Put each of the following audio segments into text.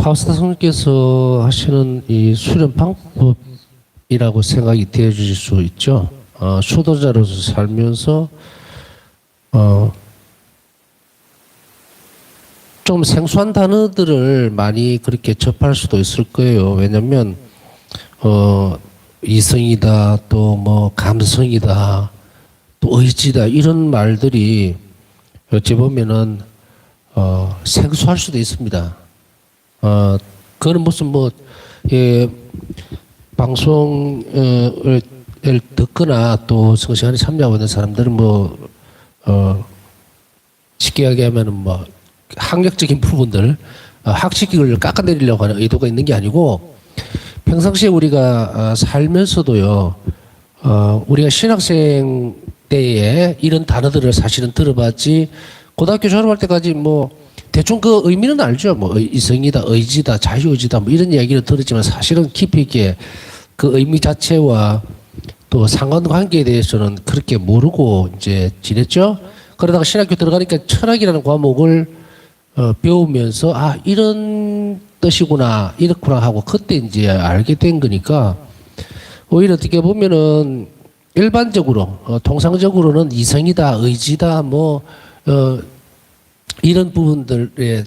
파우스타 성님께서 하시는 이 수련 방법이라고 생각이 되어질 수 있죠. 수도자로서 살면서 좀 생소한 단어들을 많이 그렇게 접할 수도 있을 거예요. 왜냐하면 이성이다, 또 뭐 감성이다, 또 의지다 이런 말들이 어찌 보면은 생소할 수도 있습니다. 그거는 무슨 방송을 듣거나 또 성시간에 참여하고 있는 사람들은 쉽게 얘기하면은 학력적인 부분들, 학식을 깎아내리려고 하는 의도가 있는 게 아니고, 평상시에 우리가 살면서도요, 우리가 신학생 때에 이런 단어들을 사실은 들어봤지, 고등학교 졸업할 때까지 대충 그 의미는 알죠. 이성이다, 의지다, 자유의지다, 이런 이야기를 들었지만 사실은 깊이 있게 그 의미 자체와 또 상관관계에 대해서는 그렇게 모르고 이제 지냈죠. 그러다가 신학교 들어가니까 철학이라는 과목을 배우면서 이런 뜻이구나, 이렇구나 하고 그때 이제 알게 된 거니까 오히려 어떻게 보면은 일반적으로 통상적으로는 이성이다, 의지다, 이런 부분들에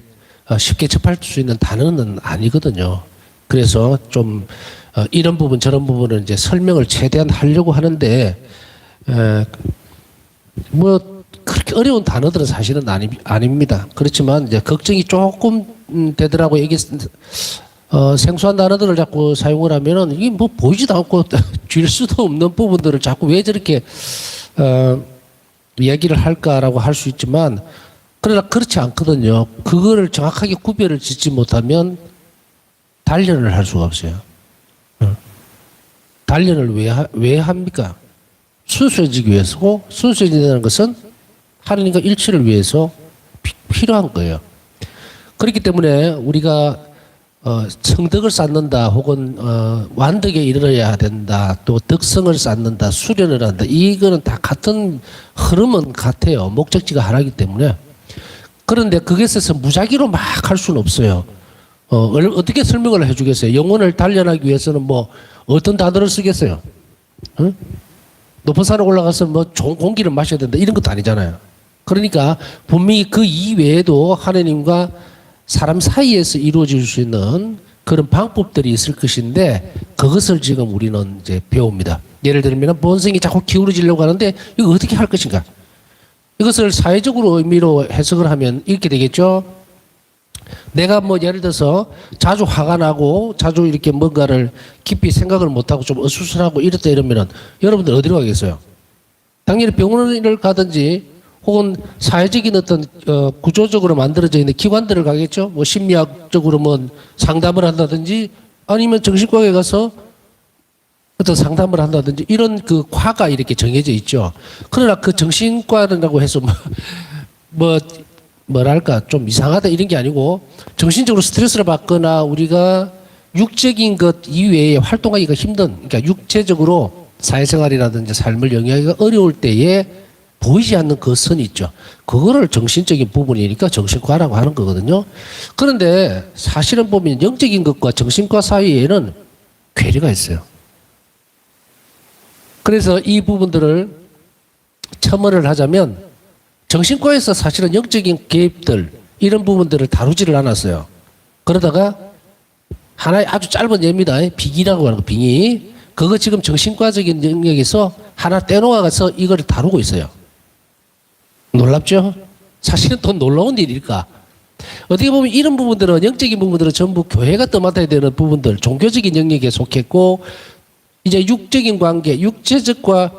쉽게 접할 수 있는 단어는 아니거든요. 그래서 좀 이런 부분 저런 부분은 이제 설명을 최대한 하려고 하는데 그렇게 어려운 단어들은 사실은 아닙니다. 그렇지만 이제 걱정이 조금 되더라고. 이게 생소한 단어들을 자꾸 사용을 하면은 이게 보이지도 않고 쥘 수도 없는 부분들을 자꾸 왜 저렇게 이야기를 할까라고 할 수 있지만, 그러나 그렇지 않거든요. 그거를 정확하게 구별을 짓지 못하면 단련을 할 수가 없어요. 단련을 왜 합니까? 순수해지기 위해서고, 순수해진다는 것은 하나님과 일치를 위해서 필요한 거예요. 그렇기 때문에 우리가 성덕을 쌓는다, 혹은 완덕에 이르러야 된다, 또 덕성을 쌓는다, 수련을 한다, 이거는 다 같은 흐름은 같아요. 목적지가 하나이기 때문에. 그런데 그것에서 무작위로 막 할 수는 없어요. 어떻게 설명을 해주겠어요? 영혼을 단련하기 위해서는 어떤 단어를 쓰겠어요? 응? 높은 산에 올라가서 좋은 공기를 마셔야 된다, 이런 것도 아니잖아요. 그러니까 분명히 그 이외에도 하나님과 사람 사이에서 이루어질 수 있는 그런 방법들이 있을 것인데, 그것을 지금 우리는 이제 배웁니다. 예를 들면 본성이 자꾸 기울어지려고 하는데 이거 어떻게 할 것인가? 이것을 사회적으로 의미로 해석을 하면 이렇게 되겠죠. 내가 예를 들어서 자주 화가 나고 자주 이렇게 뭔가를 깊이 생각을 못하고 좀 어수선하고 이렇다 이러면은 여러분들 어디로 가겠어요? 당연히 병원을 가든지 혹은 사회적인 어떤 구조적으로 만들어져 있는 기관들을 가겠죠. 심리학적으로 상담을 한다든지 아니면 정신과에 가서 어떤 상담을 한다든지 이런 그 과가 이렇게 정해져 있죠. 그러나 그 정신과라고 해서 뭐랄까 좀 이상하다 이런 게 아니고, 정신적으로 스트레스를 받거나 우리가 육적인 것 이외에 활동하기가 힘든, 그러니까 육체적으로 사회생활이라든지 삶을 영위하기가 어려울 때에 보이지 않는 그 선이 있죠. 그거를 정신적인 부분이니까 정신과라고 하는 거거든요. 그런데 사실은 보면 영적인 것과 정신과 사이에는 괴리가 있어요. 그래서 이 부분들을 첨언을 하자면, 정신과에서 사실은 영적인 개입들 이런 부분들을 다루지를 않았어요. 그러다가 하나의 아주 짧은 예입니다. 빙의라고 하는 거, 빙의. 그거 지금 정신과적인 영역에서 하나 떼놓아서 이걸 다루고 있어요. 놀랍죠? 사실은 더 놀라운 일일까? 어떻게 보면 이런 부분들은, 영적인 부분들은 전부 교회가 떠맡아야 되는 부분들, 종교적인 영역에 속했고, 이제 육적인 관계, 육체와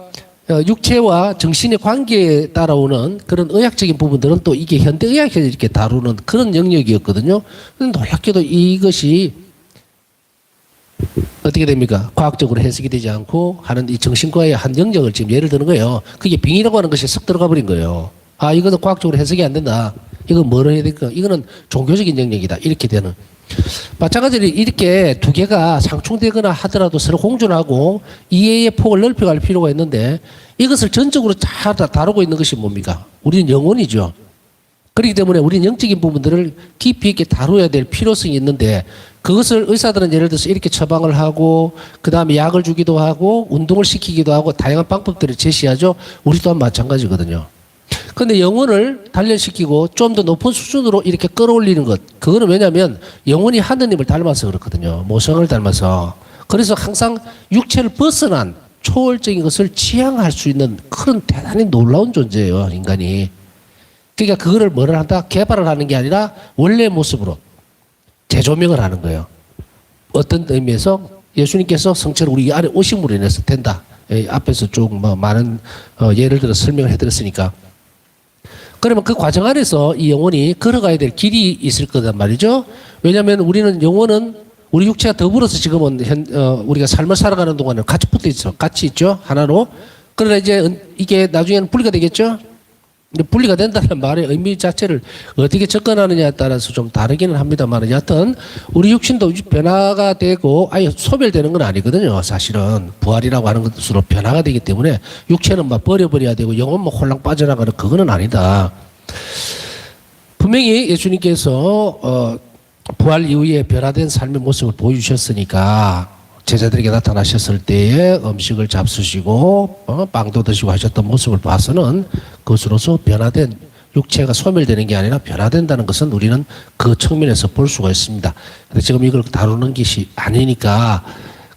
정신의 관계에 따라오는 그런 의학적인 부분들은 또 이게 현대의학에서 이렇게 다루는 그런 영역이었거든요. 근데 놀랍게도 이것이 어떻게 됩니까? 과학적으로 해석이 되지 않고 하는 이 정신과의 한 영역을 지금 예를 드는 거예요. 그게 빙의라고 하는 것이 썩 들어가 버린 거예요. 이거는 과학적으로 해석이 안 된다. 이건 뭐로 해야 될까? 이거는 종교적인 영역이다. 이렇게 되는. 마찬가지로 이렇게 두 개가 상충되거나 하더라도 서로 공존하고 이해의 폭을 넓혀갈 필요가 있는데, 이것을 전적으로 다 다루고 있는 것이 뭡니까? 우리는 영혼이죠. 그렇기 때문에 우리는 영적인 부분들을 깊이 있게 다루어야 될 필요성이 있는데 그것을 의사들은 예를 들어서 이렇게 처방을 하고 그 다음에 약을 주기도 하고 운동을 시키기도 하고 다양한 방법들을 제시하죠. 우리 또한 마찬가지거든요. 그런데 영혼을 단련시키고 좀 더 높은 수준으로 이렇게 끌어올리는 것, 그거는 왜냐하면 영혼이 하느님을 닮아서 그렇거든요. 모성을 닮아서. 그래서 항상 육체를 벗어난 초월적인 것을 지향할 수 있는 그런 대단히 놀라운 존재예요, 인간이. 그러니까 그거를 뭐를 한다? 개발을 하는 게 아니라 원래 모습으로 재조명을 하는 거예요. 어떤 의미에서 예수님께서 성체를 우리 안에 오심으로 인해서 된다. 앞에서 쭉 뭐 많은 예를 들어 설명을 해드렸으니까. 그러면 그 과정 안에서 이 영혼이 걸어가야 될 길이 있을 거단 말이죠. 왜냐하면 우리는 영혼은 우리 육체가 더불어서 지금은 우리가 삶을 살아가는 동안은 같이 붙어 있어. 같이 있죠. 하나로. 그러나 이제 이게 나중에는 분리가 되겠죠. 근데 분리가 된다는 말의 의미 자체를 어떻게 접근하느냐에 따라서 좀 다르기는 합니다만 여하튼 우리 육신도 변화가 되고 아예 소멸되는 건 아니거든요. 사실은 부활이라고 하는 것으로 변화가 되기 때문에 육체는 막 버려버려야 되고 영혼 뭐 홀랑 빠져나가는 그거는 아니다. 분명히 예수님께서 부활 이후에 변화된 삶의 모습을 보여주셨으니까 제자들에게 나타나셨을 때에 음식을 잡수시고 빵도 드시고 하셨던 모습을 봐서는 그것으로서 변화된 육체가 소멸되는 게 아니라 변화된다는 것은 우리는 그 측면에서 볼 수가 있습니다. 근데 지금 이걸 다루는 것이 아니니까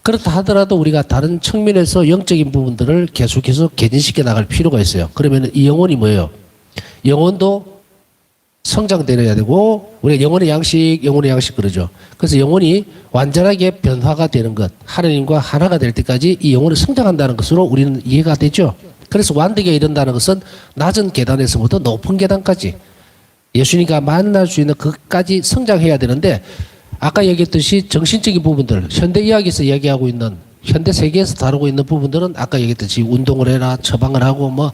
그렇다 하더라도 우리가 다른 측면에서 영적인 부분들을 계속해서 개진시켜 나갈 필요가 있어요. 그러면 이 영혼이 뭐예요? 영혼도 성장되어야 되고 우리가 영혼의 양식 그러죠. 그래서 영혼이 완전하게 변화가 되는 것, 하나님과 하나가 될 때까지 이 영혼이 성장한다는 것으로 우리는 이해가 되죠. 그래서 완벽에 이른다는 것은 낮은 계단에서부터 높은 계단까지 예수님과 만날 수 있는 그까지 성장해야 되는데 아까 얘기했듯이 정신적인 부분들, 현대 이야기에서 이야기하고 있는 현대 세계에서 다루고 있는 부분들은 아까 얘기했듯이 운동을 해라, 처방을 하고 뭐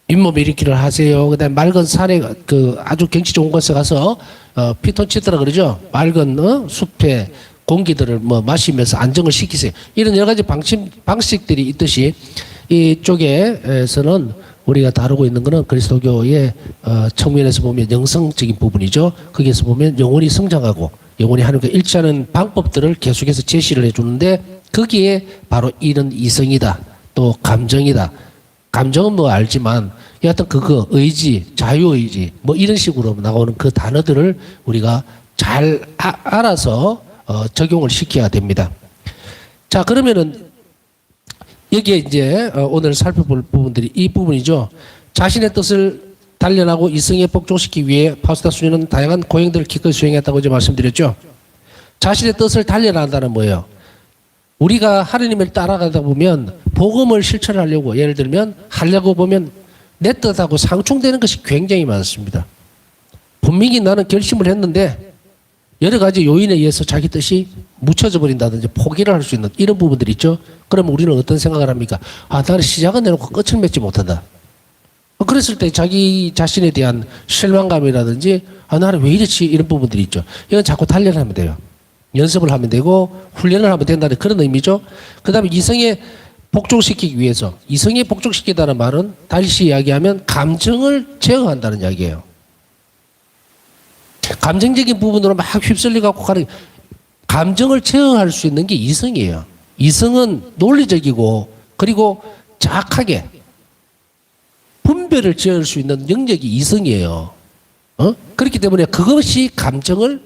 잇몸 일으키를 하세요. 그다음에 맑은 산에 그 아주 경치 좋은 곳에 가서 피톤치드라 그러죠. 맑은 숲의 공기들을 뭐 마시면서 안정을 시키세요. 이런 여러 가지 방식들이 있듯이 이쪽에서는 우리가 다루고 있는 것은 그리스도교의 측면에서 보면 영성적인 부분이죠. 거기에서 보면 영혼이 성장하고 영혼이 하나님과 일치하는 방법들을 계속해서 제시를 해주는데 거기에 바로 이런 이성이다. 또 감정이다. 감정은 뭐 알지만 여하튼 그거 의지, 자유의지 뭐 이런 식으로 나오는 그 단어들을 우리가 잘 알아서 적용을 시켜야 됩니다. 자, 그러면은 여기에 이제 오늘 살펴볼 부분들이 이 부분이죠. 자신의 뜻을 단련하고 이성에 복종시키기 위해 파우스타 수녀는 다양한 고행들을 기꺼이 수행했다고 이제 말씀드렸죠. 자신의 뜻을 단련한다는 뭐예요? 우리가 하느님을 따라가다 보면 복음을 실천하려고 예를 들면 하려고 보면 내 뜻하고 상충되는 것이 굉장히 많습니다. 분명히 나는 결심을 했는데 여러 가지 요인에 의해서 자기 뜻이 묻혀져 버린다든지 포기를 할 수 있는 이런 부분들이 있죠. 그러면 우리는 어떤 생각을 합니까? 아, 나는 시작은 내놓고 끝을 맺지 못한다. 그랬을 때 자기 자신에 대한 실망감이라든지 아, 나는 왜 이렇지 이런 부분들이 있죠. 이건 자꾸 단련하면 돼요. 연습을 하면 되고 훈련을 하면 된다는 그런 의미죠. 그 다음에 이성에 복종시키기 위해서 이성에 복종시키다는 말은 다시 이야기하면 감정을 제어한다는 이야기예요. 감정적인 부분으로 막 휩쓸려 갖고 가는 감정을 제어할 수 있는 게 이성이에요. 이성은 논리적이고 그리고 정확하게 분별을 지을 수 있는 영역이 이성이에요. 그렇기 때문에 그것이 감정을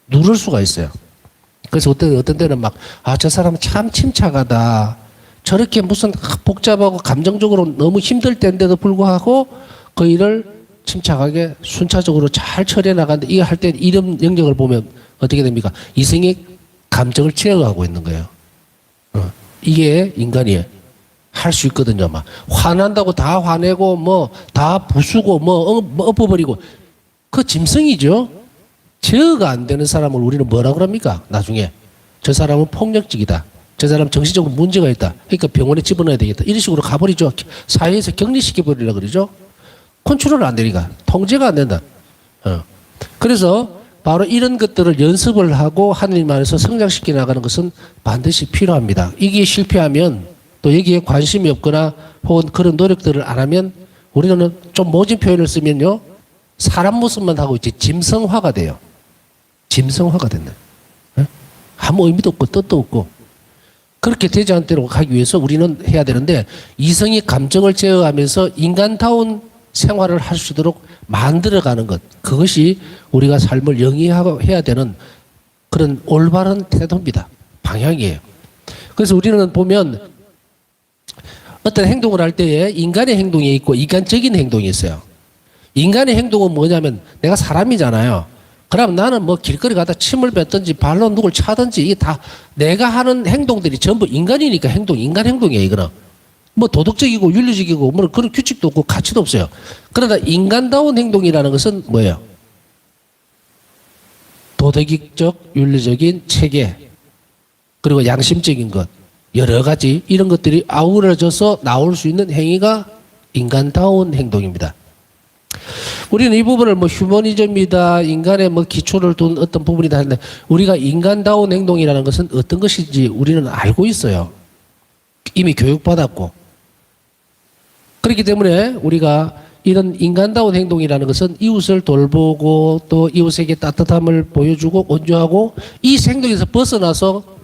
누를 수가 있어요. 그래서 어떤 때는 막, 아, 저 사람은 참 침착하다. 저렇게 무슨 복잡하고 감정적으로 너무 힘들 때인데도 불구하고 그 일을 침착하게 순차적으로 잘 처리해 나가는데 이거 할 때 이런 영역을 보면 어떻게 됩니까? 이성이 감정을 제어하고 있는 거예요. 이게 인간이 할 수 있거든요. 막 화난다고 다 화내고 뭐 다 부수고 뭐 엎어버리고 그 짐승이죠. 제어가 안 되는 사람을 우리는 뭐라 그럽니까? 나중에 저 사람은 폭력적이다. 저 사람 정신적으로 문제가 있다. 그러니까 병원에 집어넣어야 되겠다. 이런 식으로 가버리죠. 사회에서 격리시켜버리려고 그러죠. 컨트롤 안 되니까. 통제가 안 된다. 그래서 바로 이런 것들을 연습을 하고 하느님 안에서 성장시켜 나가는 것은 반드시 필요합니다. 이게 실패하면 또 여기에 관심이 없거나 혹은 그런 노력들을 안 하면 우리는 좀 모진 표현을 쓰면요. 사람 모습만 하고 있지 짐승화가 돼요. 짐승화가 된다. 아무 의미도 없고 뜻도 없고. 그렇게 되지 않도록 하기 위해서 우리는 해야 되는데 이성이 감정을 제어하면서 인간다운 생활을 할 수 있도록 만들어가는 것. 그것이 우리가 삶을 영위해야 되는 그런 올바른 태도입니다. 방향이에요. 그래서 우리는 보면 어떤 행동을 할 때에 인간의 행동이 있고 인간적인 행동이 있어요. 인간의 행동은 뭐냐면 내가 사람이잖아요. 그럼 나는 뭐 길거리 가다 침을 뱉든지 발로 누굴 차든지 이게 다 내가 하는 행동들이 전부 인간이니까 인간 행동이에요, 이거는. 뭐 도덕적이고 윤리적이고 뭐 그런 규칙도 없고 가치도 없어요. 그러나 인간다운 행동이라는 것은 뭐예요? 도덕적, 윤리적인 체계, 그리고 양심적인 것, 여러 가지 이런 것들이 아우러져서 나올 수 있는 행위가 인간다운 행동입니다. 우리는 이 부분을 뭐 휴머니즘이다, 인간의 뭐 기초를 둔 어떤 부분이다 하는데 우리가 인간다운 행동이라는 것은 어떤 것인지 우리는 알고 있어요. 이미 교육받았고. 그렇기 때문에 우리가 이런 인간다운 행동이라는 것은 이웃을 돌보고 또 이웃에게 따뜻함을 보여주고 온유하고 이 행동에서 벗어나서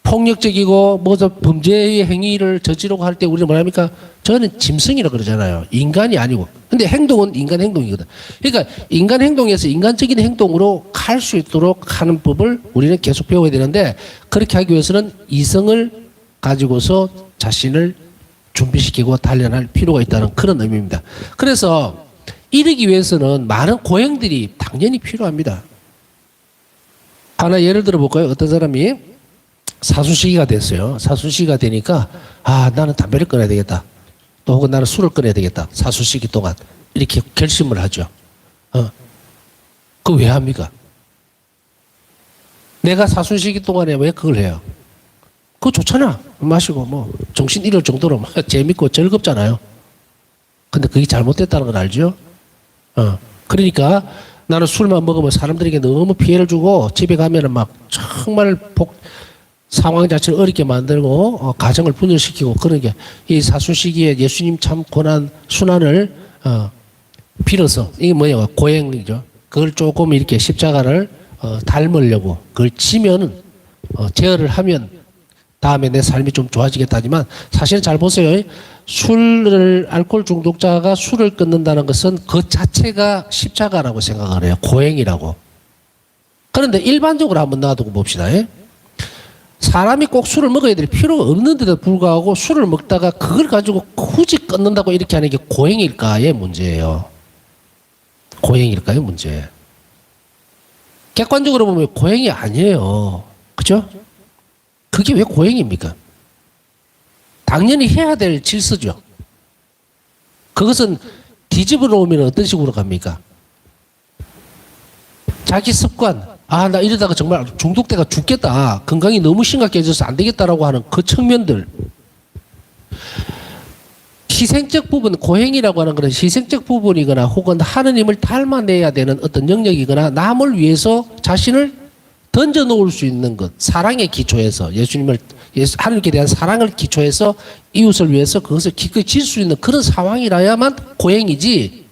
폭력적이고 뭐저 범죄의 행위를 저지르고 할 때 우리는 뭐랍니까? 저는 짐승이라 그러잖아요. 인간이 아니고. 근데 행동은 인간 행동이거든. 그러니까 인간 행동에서 인간적인 행동으로 갈 수 있도록 하는 법을 우리는 계속 배워야 되는데 그렇게 하기 위해서는 이성을 가지고서 자신을 준비시키고 단련할 필요가 있다는 그런 의미입니다. 그래서 이러기 위해서는 많은 고행들이 당연히 필요합니다. 하나 예를 들어 볼까요? 어떤 사람이 사순시기가 됐어요. 사순시기가 되니까 나는 담배를 끊어야 되겠다. 또 혹은 나는 술을 끊어야 되겠다. 사순시기 동안 이렇게 결심을 하죠. 그거 왜 합니까? 내가 사순시기 동안에 왜 그걸 해요? 그거 좋잖아. 마시고 뭐 정신 잃을 정도로 재밌고 즐겁잖아요. 근데 그게 잘못됐다는 걸 알죠? 그러니까 나는 술만 먹으면 사람들에게 너무 피해를 주고 집에 가면은 막 정말 상황 자체를 어렵게 만들고 가정을 분열시키고 그런 게 이 사순시기에 예수님 참 고난 순환을 빌어서 이게 뭐냐 고행이죠. 그걸 조금 이렇게 십자가를 닮으려고 그걸 지면은 제어를 하면 다음에 내 삶이 좀 좋아지겠다지만 사실은 잘 보세요. 알코올 중독자가 술을 끊는다는 것은 그 자체가 십자가라고 생각을 해요. 고행이라고. 그런데 일반적으로 한번 놔두고 봅시다. 사람이 꼭 술을 먹어야 될 필요가 없는데도 불구하고 술을 먹다가 그걸 가지고 굳이 끊는다고 이렇게 하는 게 고행일까의 문제예요. 고행일까의 문제. 객관적으로 보면 고행이 아니에요. 그죠? 그게 왜 고행입니까? 당연히 해야 될 질서죠. 그것은 뒤집어 놓으면 어떤 식으로 갑니까? 자기 습관, 나 이러다가 정말 중독돼가 죽겠다. 건강이 너무 심각해져서 안 되겠다라고 하는 그 측면들. 희생적 부분, 고행이라고 하는 것은 희생적 부분이거나 혹은 하느님을 닮아내야 되는 어떤 영역이거나 남을 위해서 자신을 던져 놓을 수 있는 것. 사랑의 기초에서 하느님께 대한 사랑을 기초해서 이웃을 위해서 그것을 기꺼이 질 수 있는 그런 상황이라야만 고행이지.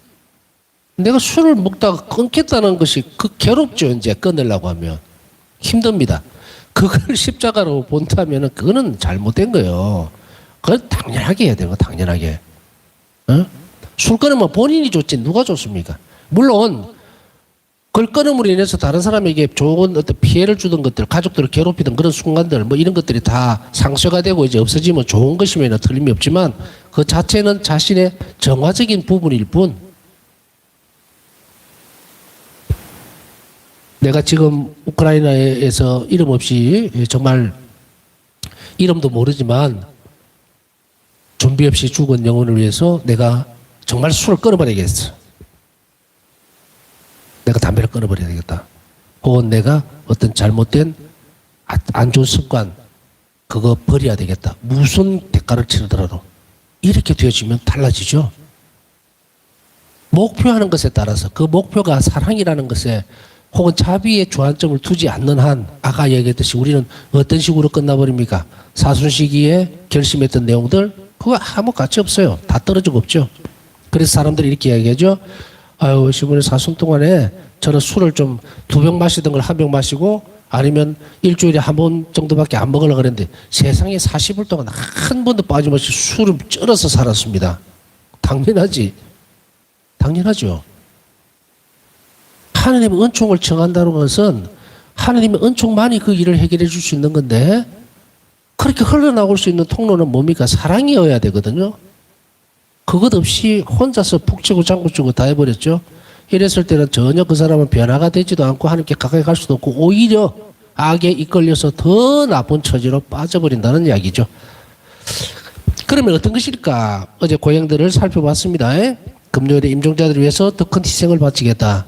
내가 술을 먹다가 끊겠다는 것이 괴롭죠. 이제 끊으려고 하면 힘듭니다. 그걸 십자가로 본다면은 그거는 잘못된 거예요. 그건 당연하게 해야 되는 거 당연하게. 술 끊으면 본인이 좋지 누가 좋습니까? 물론 그걸 끊음으로 인해서 다른 사람에게 좋은 어떤 피해를 주던 것들, 가족들을 괴롭히던 그런 순간들, 뭐 이런 것들이 다 상쇄가 되고 이제 없어지면 좋은 것이면 틀림이 없지만 그 자체는 자신의 정화적인 부분일 뿐. 내가 지금 우크라이나에서 이름 없이 정말 이름도 모르지만 준비 없이 죽은 영혼을 위해서 내가 정말 술을 끊어버리겠어. 내가 담배를 끊어버려야 되겠다. 혹은 내가 어떤 잘못된 안 좋은 습관 그거 버려야 되겠다. 무슨 대가를 치르더라도 이렇게 되어지면 달라지죠. 목표하는 것에 따라서 그 목표가 사랑이라는 것에 혹은 자비의 주안점을 두지 않는 한 아까 얘기했듯이 우리는 어떤 식으로 끝나버립니까? 사순시기에 결심했던 내용들 그거 아무 가치 없어요. 다 떨어지고 없죠. 그래서 사람들이 이렇게 이야기하죠. 아유, 시부모님 사순 동안에 저는 술을 좀 2병 마시던 걸 1병 마시고 아니면 일주일에 1번 정도밖에 안 먹으려고 그랬는데 세상에 40일 동안 한 번도 빠짐없이 술을 쩔어서 살았습니다. 당연하지. 당연하죠. 하느님의 은총을 청한다는 것은 하느님의 은총만이 그 일을 해결해 줄 수 있는 건데 그렇게 흘러나올 수 있는 통로는 뭡니까? 사랑이어야 되거든요. 그것 없이 혼자서 푹 치고 장구 치고 다 해버렸죠. 이랬을 때는 전혀 그 사람은 변화가 되지도 않고 하나님께 가까이 갈 수도 없고 오히려 악에 이끌려서 더 나쁜 처지로 빠져버린다는 이야기죠. 그러면 어떤 것일까? 어제 고행들을 살펴봤습니다. 금요일에 임종자들을 위해서 더 큰 희생을 바치겠다.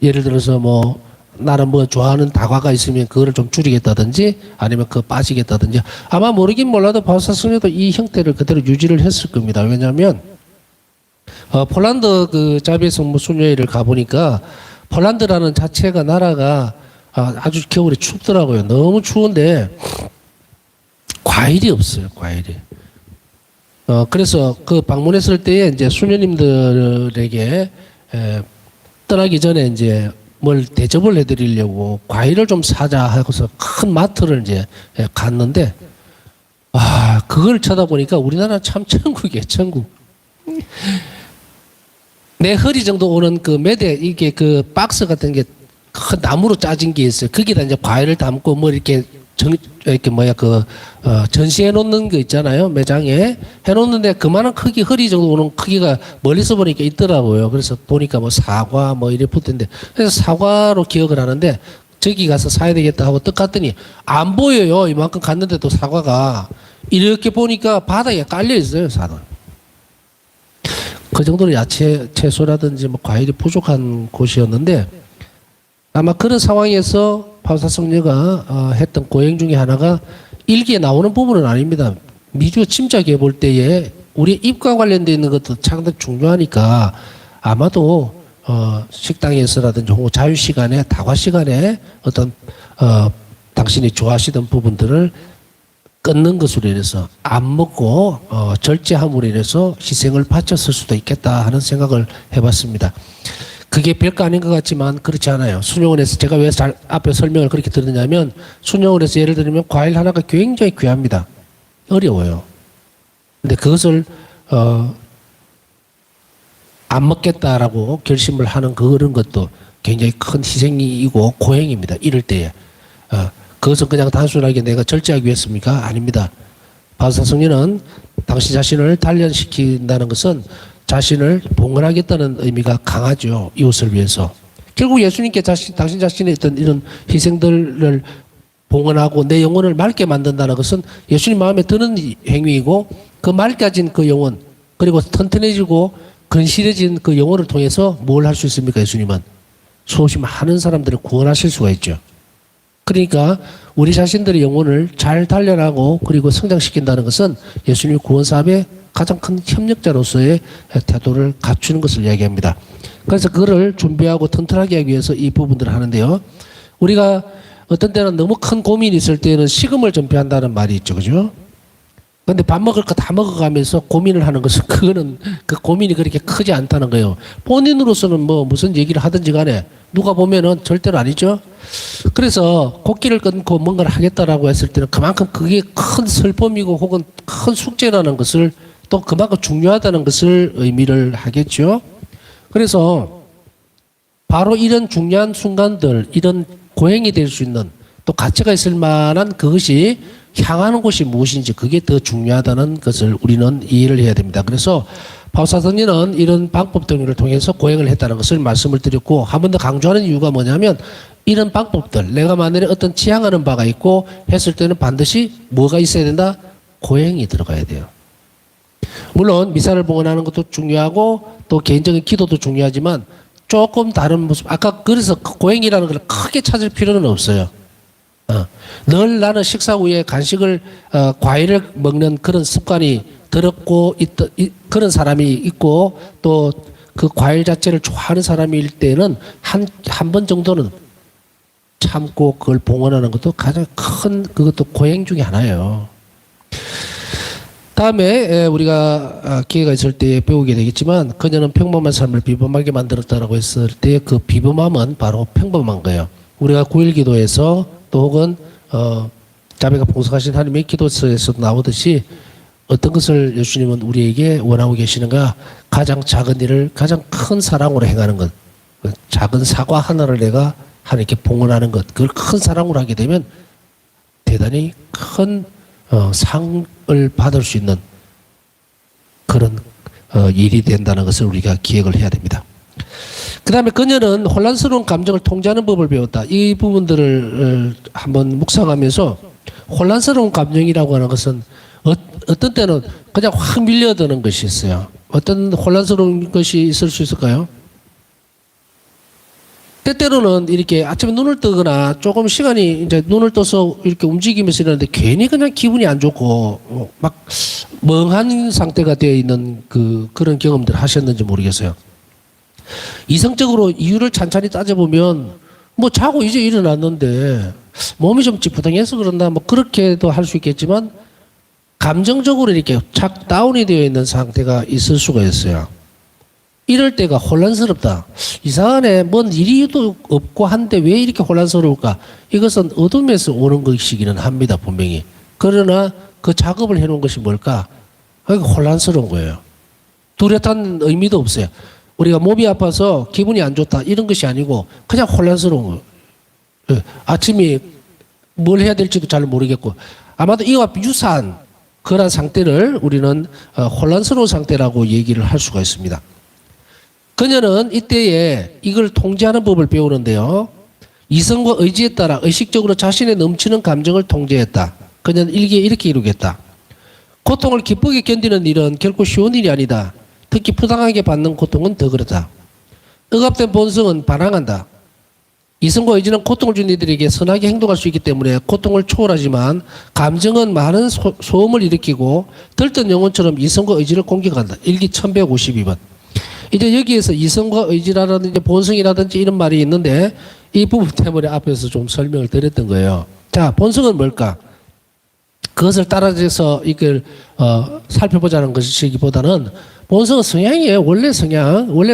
예를 들어서 뭐 나는 뭐 좋아하는 다과가 있으면 그거를 좀 줄이겠다든지 아니면 그거 빠지겠다든지 아마 모르긴 몰라도 바울사성녀도 이 형태를 그대로 유지를 했을 겁니다. 왜냐하면 폴란드 그 자비의 성모 순례를 가보니까 폴란드라는 자체가 나라가 아주 겨울에 춥더라고요. 너무 추운데 과일이 없어요. 과일이. 그래서 그 방문했을 때에 이제 수녀님들에게 떠나기 전에 이제 뭘 대접을 해드리려고 과일을 좀 사자 하고서 큰 마트를 이제 갔는데 그걸 쳐다보니까 우리나라 참 천국이에요. 천국. 내 허리 정도 오는 그 매대 이게 그 박스 같은 게 큰 나무로 짜진 게 있어요. 거기다 이제 과일을 담고 뭐 이렇게 전시해 놓는 거 있잖아요. 매장에 해 놓는데 그만한 크기 허리 정도 오는 크기가 멀리서 보니까 있더라고요. 그래서 보니까 뭐 사과 뭐 이래 붙었는데 그래서 사과로 기억을 하는데 저기 가서 사야 되겠다 하고 떡 갔더니 안 보여요. 이만큼 갔는데도 사과가 이렇게 보니까 바닥에 깔려 있어요. 사과. 그 정도로 야채, 채소라든지 뭐 과일이 부족한 곳이었는데 아마 그런 상황에서 바울사성녀가 했던 고행 중에 하나가 일기에 나오는 부분은 아닙니다. 미주 침략해 볼 때에 우리 입과 관련되어 있는 것도 상당히 중요하니까 아마도 식당에서라든지 혹은 자유시간에 다과시간에 어떤 당신이 좋아하시던 부분들을 끊는 것으로 인해서 안 먹고 절제함으로 인해서 희생을 바쳤을 수도 있겠다 하는 생각을 해봤습니다. 그게 별거 아닌 것 같지만 그렇지 않아요. 순영원에서 제가 왜 앞에 설명을 그렇게 들었냐면 순영원에서 예를 들면 과일 하나가 굉장히 귀합니다. 어려워요. 근데 그것을 안 먹겠다라고 결심을 하는 그런 것도 굉장히 큰 희생이고 고행입니다. 이럴 때에. 그것은 그냥 단순하게 내가 절제하기 위해서입니까? 아닙니다. 바울사성녀는 당신 자신을 단련시킨다는 것은 자신을 봉헌하겠다는 의미가 강하죠. 이웃을 위해서. 결국 예수님께 당신 자신의 어떤 이런 희생들을 봉헌하고 내 영혼을 맑게 만든다는 것은 예수님 마음에 드는 행위이고 그 맑아진 그 영혼 그리고 튼튼해지고 근실해진 그 영혼을 통해서 뭘 할 수 있습니까? 예수님은 수없이 많은 사람들을 구원하실 수가 있죠. 그러니까 우리 자신들의 영혼을 잘 단련하고 그리고 성장시킨다는 것은 예수님의 구원 사업의 가장 큰 협력자로서의 태도를 갖추는 것을 이야기합니다. 그래서 그거를 준비하고 튼튼하게 하기 위해서 이 부분들을 하는데요. 우리가 어떤 때는 너무 큰 고민이 있을 때는 식음을 전폐한다는 말이 있죠. 그죠? 근데 밥 먹을 거 다 먹어가면서 고민을 하는 것은 그거는 그 고민이 그렇게 크지 않다는 거예요. 본인으로서는 뭐 무슨 얘기를 하든지 간에 누가 보면은 절대로 아니죠. 그래서 곡기를 끊고 뭔가를 하겠다라고 했을 때는 그만큼 그게 큰 슬픔이고 혹은 큰 숙제라는 것을 또 그만큼 중요하다는 것을 의미를 하겠죠. 그래서 바로 이런 중요한 순간들, 이런 고행이 될 수 있는 또 가치가 있을 만한 그것이 향하는 곳이 무엇인지 그게 더 중요하다는 것을 우리는 이해를 해야 됩니다. 그래서 바울사성녀는 이런 방법 등을 통해서 고행을 했다는 것을 말씀을 드렸고 한 번 더 강조하는 이유가 뭐냐면 이런 방법들 내가 만일에 어떤 지향하는 바가 있고 했을 때는 반드시 뭐가 있어야 된다? 고행이 들어가야 돼요. 물론 미사를 봉헌하는 것도 중요하고 또 개인적인 기도도 중요하지만 조금 다른 모습 아까 그래서 고행이라는 걸 크게 찾을 필요는 없어요. 늘 나는 식사 후에 간식을 과일을 먹는 그런 습관이 들었고 그런 사람이 있고 또 그 과일 자체를 좋아하는 사람일 때는 한 번 정도는 참고 그걸 봉헌하는 것도 가장 큰 그것도 고행 중에 하나예요. 다음에 우리가 기회가 있을 때 배우게 되겠지만 그녀는 평범한 삶을 비범하게 만들었다라고 했을 때 그 비범함은 바로 평범한 거예요. 우리가 9일 기도에서 또 혹은 자매가 봉사하신 하나님의 기도서에서도 나오듯이 어떤 것을 예수님은 우리에게 원하고 계시는가? 가장 작은 일을 가장 큰 사랑으로 행하는 것. 작은 사과 하나를 내가 하나님께 봉헌하는 것. 그걸 큰 사랑으로 하게 되면 대단히 큰 상을 받을 수 있는 그런 일이 된다는 것을 우리가 기억을 해야 됩니다. 그 다음에 그녀는 혼란스러운 감정을 통제하는 법을 배웠다. 이 부분들을 한번 묵상하면서 혼란스러운 감정이라고 하는 것은 어떤 때는 그냥 확 밀려드는 것이 있어요. 어떤 혼란스러운 것이 있을 수 있을까요? 때때로는 이렇게 아침에 눈을 뜨거나 조금 시간이 이제 눈을 떠서 이렇게 움직이면서 이러는데 괜히 그냥 기분이 안 좋고 막 멍한 상태가 되어 있는 그런 경험들 하셨는지 모르겠어요. 이성적으로 이유를 찬찬히 따져보면 뭐 자고 이제 일어났는데 몸이 좀 찌뿌둥해서 그런다 뭐 그렇게도 할 수 있겠지만 감정적으로 이렇게 착 다운이 되어 있는 상태가 있을 수가 있어요. 이럴 때가 혼란스럽다. 이상하네. 뭔 일이도 없고 한데 왜 이렇게 혼란스러울까? 이것은 어둠에서 오는 것이기는 합니다. 분명히. 그러나 그 작업을 해놓은 것이 뭘까? 혼란스러운 거예요. 뚜렷한 의미도 없어요. 우리가 몸이 아파서 기분이 안 좋다 이런 것이 아니고 그냥 혼란스러운 거예요. 아침에 뭘 해야 될지도 잘 모르겠고 아마도 이와 유사한 그런 상태를 우리는 혼란스러운 상태라고 얘기를 할 수가 있습니다. 그녀는 이때에 이걸 통제하는 법을 배우는데요. 이성과 의지에 따라 의식적으로 자신의 넘치는 감정을 통제했다. 그녀는 일기에 이렇게 이루겠다. 고통을 기쁘게 견디는 일은 결코 쉬운 일이 아니다. 특히 부당하게 받는 고통은 더 그렇다. 억압된 본성은 반항한다. 이성과 의지는 고통을 준 이들에게 선하게 행동할 수 있기 때문에 고통을 초월하지만 감정은 많은 소음을 일으키고 들뜬 영혼처럼 이성과 의지를 공격한다. 일기 1152번. 이제 여기에서 이성과 의지라든지 본성이라든지 이런 말이 있는데 이 부분 때문에 앞에서 좀 설명을 드렸던 거예요. 자, 본성은 뭘까? 그것을 따라서 이걸 살펴보자는 것이기보다는 본성은 성향이에요. 원래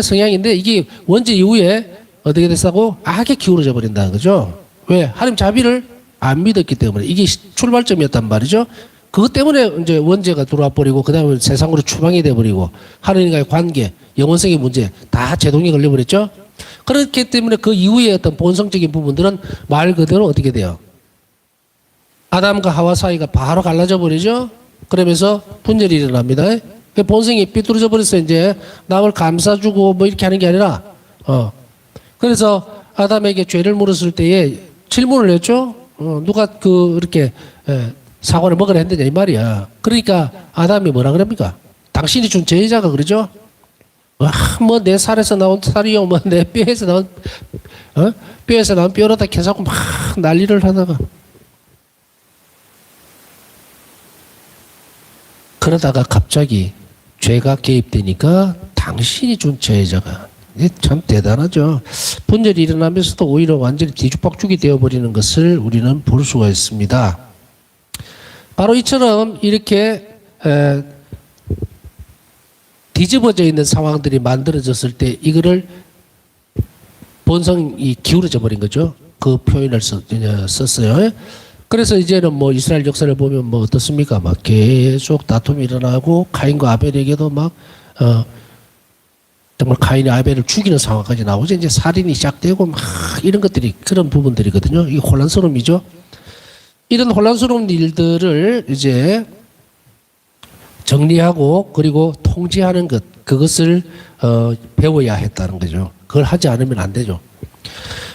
성향인데 이게 원죄 이후에 어떻게 됐다고? 악에 기울어져 버린다는 거죠. 왜? 하나님 자비를 안 믿었기 때문에 이게 출발점이었단 말이죠. 그것 때문에 이제 원죄가 들어와 버리고 그다음에 세상으로 추방이 돼 버리고 하나님과의 관계, 영원성의 문제 다 제동이 걸려 버렸죠. 그렇기 때문에 그 이후에 어떤 본성적인 부분들은 말 그대로 어떻게 돼요? 아담과 하와 사이가 바로 갈라져 버리죠. 그러면서 분열이 일어납니다. 본성이 삐뚤어져 버렸어요. 이제 남을 감싸주고 뭐 이렇게 하는 게 아니라 그래서 아담에게 죄를 물었을 때에 질문을 했죠. 누가 이렇게 사과를 먹으라 했느냐 이 말이야. 그러니까 아담이 뭐라 그럽니까? 당신이 준 제자가 그러죠. 뭐 내 살에서 나온 살이요, 뭐 내 뼈에서 나온 뼈에서 나온 뼈로다 계속 막 난리를 하다가 그러다가 갑자기 죄가 개입되니까 당신이 준 제자가 참 대단하죠. 분열이 일어나면서도 오히려 완전히 뒤죽박죽이 되어버리는 것을 우리는 볼 수가 있습니다. 바로 이처럼 이렇게 뒤집어져 있는 상황들이 만들어졌을 때 이거를 본성이 기울어져 버린 거죠. 그 표현을 썼어요. 그래서 이제는 뭐 이스라엘 역사를 보면 뭐 어떻습니까? 막 계속 다툼이 일어나고 카인과 아벨에게도 막 정말 카인이 아벨을 죽이는 상황까지 나오죠. 이제 살인이 시작되고 막 이런 것들이 그런 부분들이거든요. 이게 혼란스러움이죠. 이런 혼란스러운 일들을 이제 정리하고 그리고 통제하는 것 그것을 배워야 했다는 거죠. 그걸 하지 않으면 안 되죠.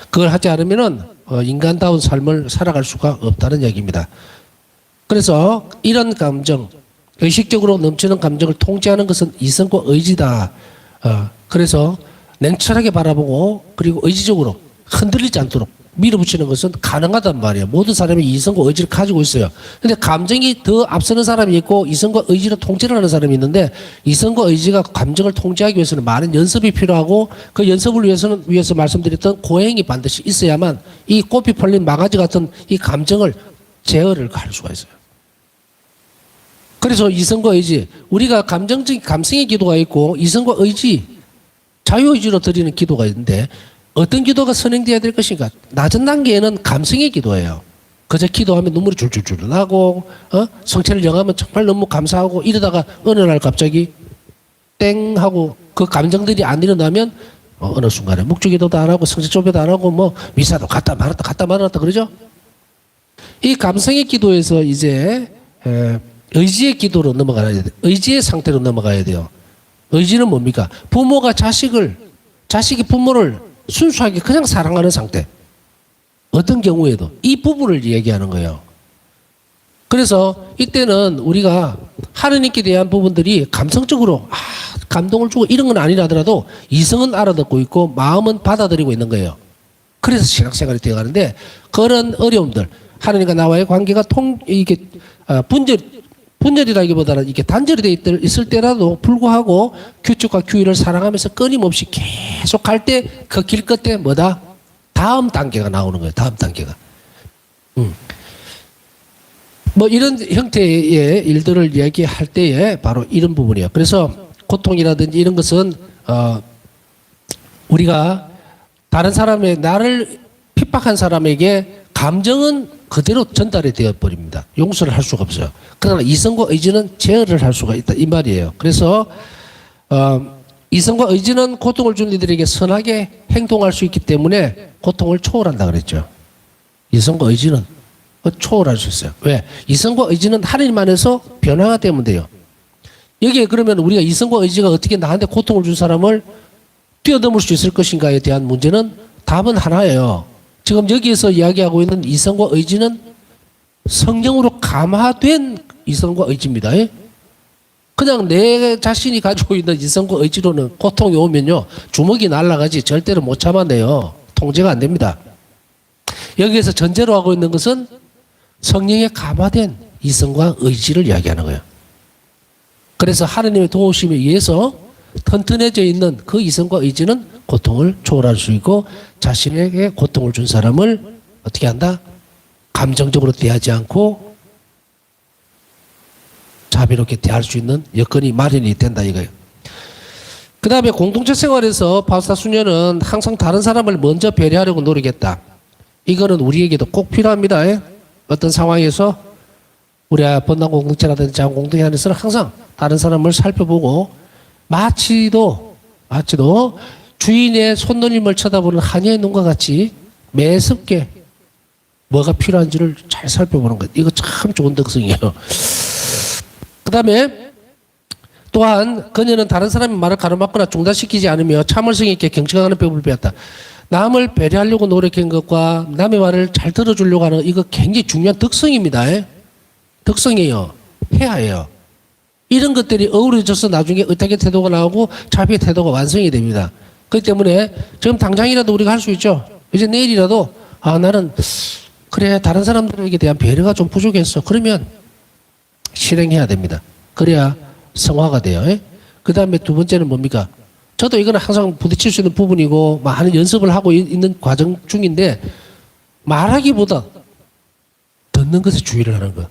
그걸 하지 않으면은 인간다운 삶을 살아갈 수가 없다는 얘기입니다. 그래서 이런 감정, 의식적으로 넘치는 감정을 통제하는 것은 이성과 의지다. 그래서 냉철하게 바라보고 그리고 의지적으로 흔들리지 않도록 밀어붙이는 것은 가능하단 말이에요. 모든 사람이 이성과 의지를 가지고 있어요. 근데 감정이 더 앞서는 사람이 있고 이성과 의지로 통제를 하는 사람이 있는데 이성과 의지가 감정을 통제하기 위해서는 많은 연습이 필요하고 그 연습을 위해서 말씀드렸던 고행이 반드시 있어야만 이 꽃이 펄린 망아지 같은 이 감정을 제어를 할 수가 있어요. 그래서 이성과 의지, 우리가 감정적인 감성의 기도가 있고 이성과 의지, 자유의지로 드리는 기도가 있는데 어떤 기도가 선행돼야 될 것인가? 낮은 단계에는 감성의 기도예요. 그저 기도하면 눈물이 줄줄줄 나고 성체를 영하면 정말 너무 감사하고 이러다가 어느 날 갑자기 땡 하고 그 감정들이 안 일어나면 어느 순간에 묵주기도도 안 하고 성체 조배도 안 하고 뭐 미사도 갔다 말았다 그러죠? 이 감성의 기도에서 이제 의지의 기도로 넘어가야 돼요. 의지의 상태로 넘어가야 돼요. 의지는 뭡니까? 부모가 자식이 부모를 순수하게 그냥 사랑하는 상태. 어떤 경우에도 이 부분을 얘기하는 거예요. 그래서 이때는 우리가 하느님께 대한 부분들이 감성적으로 감동을 주고 이런 건 아니라더라도 이성은 알아듣고 있고 마음은 받아들이고 있는 거예요. 그래서 신앙생활이 되어가는데 그런 어려움들, 하느님과 나와의 관계가 이게 분열이라기보다는 이게 단절이 돼 있을 때라도 불구하고 규칙과 규율을 사랑하면서 끊임없이 계속 갈 때 그 길 끝에 뭐다? 다음 단계가 나오는 거예요. 다음 단계가. 뭐 이런 형태의 일들을 얘기할 때에 바로 이런 부분이에요. 그래서 고통이라든지 이런 것은 우리가 다른 사람의 나를 핍박한 사람에게 감정은 그대로 전달이 되어 버립니다. 용서를 할 수가 없어요. 그러나 이성과 의지는 제어를 할 수가 있다 이 말이에요. 그래서 이성과 의지는 고통을 준 이들에게 선하게 행동할 수 있기 때문에 고통을 초월한다 그랬죠. 이성과 의지는 초월할 수 있어요. 왜? 이성과 의지는 하나님 안에서 변화가 되면 돼요. 여기에 그러면 우리가 이성과 의지가 어떻게 나한테 고통을 준 사람을 뛰어넘을 수 있을 것인가에 대한 문제는 답은 하나예요. 지금 여기에서 이야기하고 있는 이성과 의지는 성령으로 감화된 이성과 의지입니다. 그냥 내 자신이 가지고 있는 이성과 의지로는 고통이 오면요 주먹이 날아가지 절대로 못 참아내요. 통제가 안 됩니다. 여기에서 전제로 하고 있는 것은 성령에 감화된 이성과 의지를 이야기하는 거예요. 그래서 하느님의 도우심에 의해서 튼튼해져 있는 그 이성과 의지는 고통을 초월할 수 있고 자신에게 고통을 준 사람을 어떻게 한다? 감정적으로 대하지 않고 자비롭게 대할 수 있는 여건이 마련이 된다 이거예요. 그 다음에 공동체 생활에서 파스타 수녀는 항상 다른 사람을 먼저 배려하려고 노력했다. 이거는 우리에게도 꼭 필요합니다. 어떤 상황에서 우리 번난 공동체라든지 작은 공동체 안에서는 항상 다른 사람을 살펴보고 마치도 주인의 손놀림을 쳐다보는 하녀의 눈과 같이 매섭게 뭐가 필요한지를 잘 살펴보는 것. 이거 참 좋은 덕성이에요. 그 다음에 또한 그녀는 다른 사람의 말을 가로막거나 중단시키지 않으며 참을성 있게 경청하는 법을 배웠다. 남을 배려하려고 노력한 것과 남의 말을 잘 들어주려고 하는 이거 굉장히 중요한 덕성입니다. 덕성이에요. 해야해요. 이런 것들이 어우러져서 나중에 의탁의 태도가 나오고 자비의 태도가 완성이 됩니다. 그렇기 때문에 지금 당장이라도 우리가 할 수 있죠. 이제 내일이라도 나는 그래 다른 사람들에게 대한 배려가 좀 부족했어. 그러면 실행해야 됩니다. 그래야 성화가 돼요. 그 다음에 두 번째는 뭡니까? 저도 이거는 항상 부딪힐 수 있는 부분이고 많은 연습을 하고 있는 과정 중인데 말하기보다 듣는 것에 주의를 하는 것.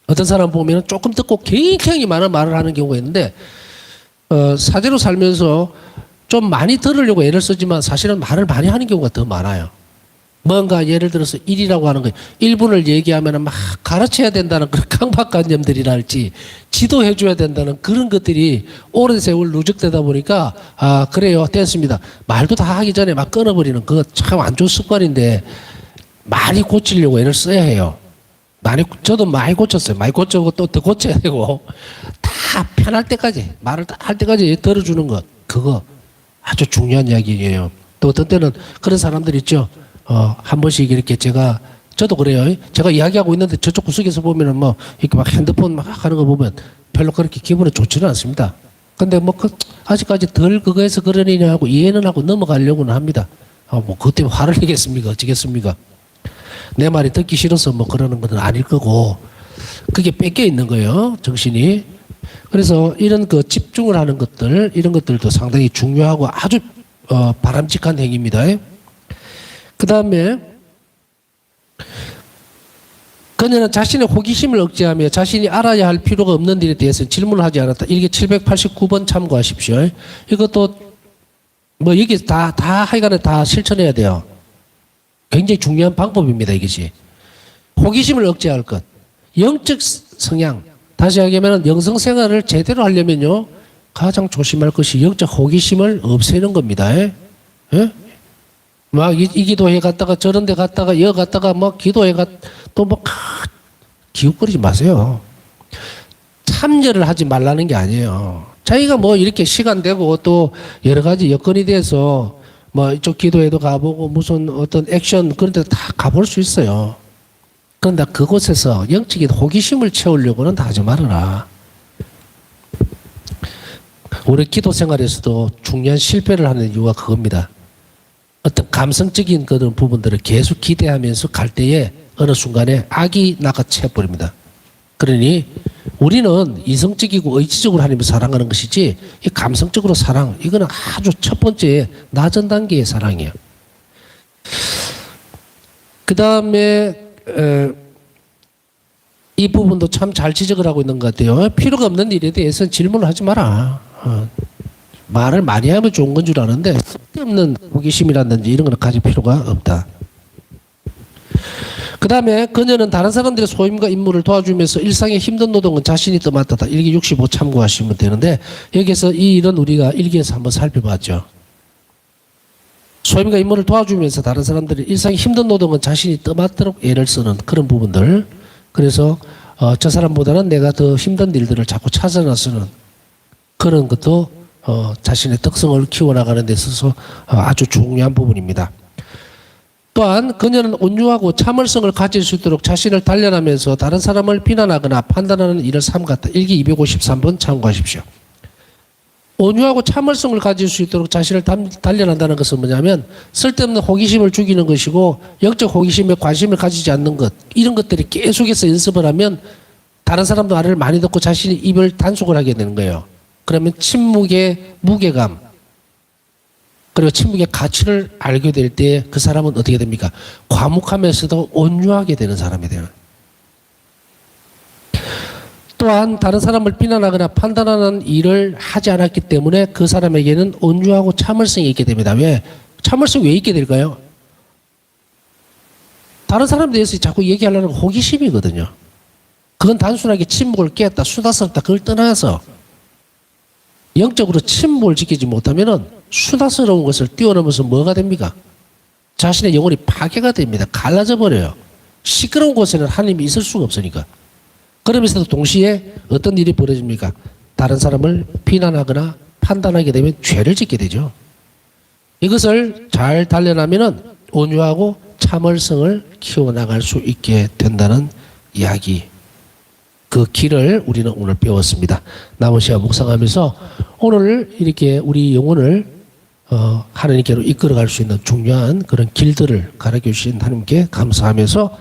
어떤 사람 보면 조금 듣고 굉장히 많은 말을 하는 경우가 있는데 사제로 살면서 좀 많이 들으려고 애를 쓰지만 사실은 말을 많이 하는 경우가 더 많아요. 뭔가 예를 들어서 일이라고 하는 거예요. 1분을 얘기하면 막 가르쳐야 된다는 그런 강박관념들이랄지 지도해 줘야 된다는 그런 것들이 오랜 세월 누적되다 보니까 그래요 됐습니다. 말도 다 하기 전에 막 끊어버리는 그거 참 안 좋은 습관인데 많이 고치려고 애를 써야 해요. 저도 많이 고쳤어요. 많이 고치고 또 더 고쳐야 되고 다 편할 때까지 말을 다 할 때까지 들어주는 것 그거 아주 중요한 이야기예요. 또 어떤 때는 그런 사람들 있죠. 한 번씩 이렇게 저도 그래요. 제가 이야기하고 있는데 저쪽 구석에서 보면은 뭐 이렇게 막 핸드폰 막 하는 거 보면 별로 그렇게 기분이 좋지는 않습니다. 근데 뭐 아직까지 덜 그거에서 그러느냐 하고 이해는 하고 넘어가려고는 합니다. 뭐 그것 때문에 화를 내겠습니까? 어쩌겠습니까? 내 말이 듣기 싫어서 뭐 그러는 건 아닐 거고 그게 뺏겨 있는 거예요. 정신이. 그래서 이런 그 집중을 하는 것들 이런 것들도 상당히 중요하고 아주 바람직한 행위입니다. 그 다음에 그녀는 자신의 호기심을 억제하며 자신이 알아야 할 필요가 없는 일에 대해서 질문을 하지 않았다. 일기 789번 참고하십시오. 이것도 뭐 여기 다 하여간에 다 실천해야 돼요. 굉장히 중요한 방법입니다. 이것이. 호기심을 억제할 것. 영적 성향. 다시 얘기하면 영성생활을 제대로 하려면요. 가장 조심할 것이 영적 호기심을 없애는 겁니다. 예? 막 이 기도회 갔다가 저런 데 갔다가 여 갔다가 막 기도회 또 뭐 기웃거리지 마세요. 참여를 하지 말라는 게 아니에요. 자기가 뭐 이렇게 시간 되고 또 여러 가지 여건이 돼서 뭐 이쪽 기도회도 가보고 무슨 어떤 액션 그런 데 다 가볼 수 있어요. 그런데 그곳에서 영적인 호기심을 채우려고는 다 하지 말아라. 우리 기도 생활에서도 중요한 실패를 하는 이유가 그겁니다. 어떤 감성적인 그런 부분들을 계속 기대하면서 갈 때에 어느 순간에 악이 낚아채버립니다. 그러니 우리는 이성적이고 의지적으로 하나님을 사랑하는 것이지 이 감성적으로 사랑 이거는 아주 첫 번째 낮은 단계의 사랑이에요. 그 다음에 이 부분도 참 잘 지적을 하고 있는 것 같아요. 필요가 없는 일에 대해서는 질문을 하지 마라. 말을 많이 하면 좋은 건 줄 아는데 쓸데없는 호기심이라든지 이런 걸 가질 필요가 없다. 그 다음에 그녀는 다른 사람들의 소임과 임무를 도와주면서 일상의 힘든 노동은 자신이 떠맡았다. 일기 65 참고하시면 되는데 여기서 이 일은 우리가 일기에서 한번 살펴봤죠. 소임과 임무를 도와주면서 다른 사람들의 일상의 힘든 노동은 자신이 떠맡도록 애를 쓰는 그런 부분들. 그래서 저 사람보다는 내가 더 힘든 일들을 자꾸 찾아 나서는 그런 것도 자신의 특성을 키워나가는 데 있어서 아주 중요한 부분입니다. 또한 그녀는 온유하고 참을성을 가질 수 있도록 자신을 단련하면서 다른 사람을 비난하거나 판단하는 일을 삼갔다. 일기 253번 참고하십시오. 온유하고 참을성을 가질 수 있도록 자신을 단련한다는 것은 뭐냐면 쓸데없는 호기심을 죽이는 것이고 영적 호기심에 관심을 가지지 않는 것 이런 것들이 계속해서 연습을 하면 다른 사람도 말을 많이 듣고 자신이 입을 단속을 하게 되는 거예요. 그러면 침묵의 무게감 그리고 침묵의 가치를 알게 될 때 그 사람은 어떻게 됩니까? 과묵하면서도 온유하게 되는 사람이 돼요. 또한 다른 사람을 비난하거나 판단하는 일을 하지 않았기 때문에 그 사람에게는 온유하고 참을성이 있게 됩니다. 왜? 참을성이 왜 있게 될까요? 다른 사람에 대해서 자꾸 얘기하려는 호기심이거든요. 그건 단순하게 침묵을 깼다, 수다스럽다 그걸 떠나서 영적으로 침묵을 지키지 못하면은 수다스러운 것을 뛰어넘어서 뭐가 됩니까? 자신의 영혼이 파괴가 됩니다. 갈라져 버려요. 시끄러운 곳에는 하나님이 있을 수가 없으니까. 그러면서도 동시에 어떤 일이 벌어집니까? 다른 사람을 비난하거나 판단하게 되면 죄를 짓게 되죠. 이것을 잘 단련하면은 온유하고 참을성을 키워나갈 수 있게 된다는 이야기. 그 길을 우리는 오늘 배웠습니다. 남은 시간 묵상하면서 오늘 이렇게 우리 영혼을 하나님께로 이끌어갈 수 있는 중요한 그런 길들을 가르쳐 주신 하나님께 감사하면서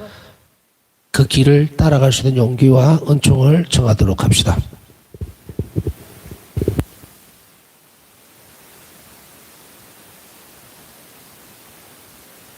그 길을 따라갈 수 있는 용기와 은총을 청하도록 합시다.